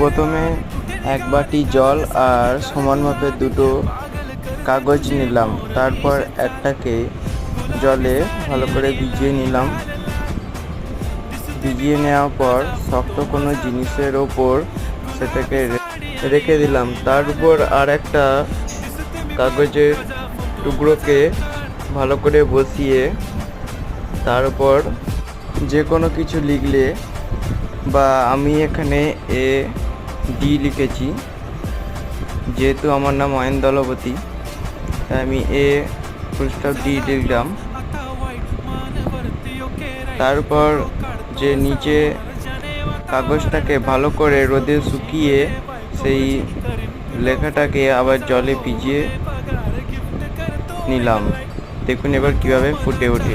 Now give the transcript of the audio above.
প্রথমে এক বাটি জল আর সমান মাপের দুটো কাগজ নিলাম। তারপর একটাকে জলে ভালো করে ভিজিয়ে নিলাম। ভিজিয়ে নেওয়ার পর শক্ত কোনো জিনিসের ওপর সেটাকে রেখে দিলাম। তার উপর আর একটা কাগজের টুকরোকে ভালো করে বসিয়ে তার উপর যে কোনো কিছু লিখলে, বা আমি এখানে ডি লিখেছি, যেহেতু আমার নাম অয়ন দলপতি তাই আমি ফুলস্টপ ডি লিখলাম। তারপর যে নিচে কাগজটাকে ভালো করে রোদে শুকিয়ে সেই লেখাটাকে আবার জলে ভিজিয়ে নিলাম। দেখুন এবার কিভাবে ফুটে ওঠে।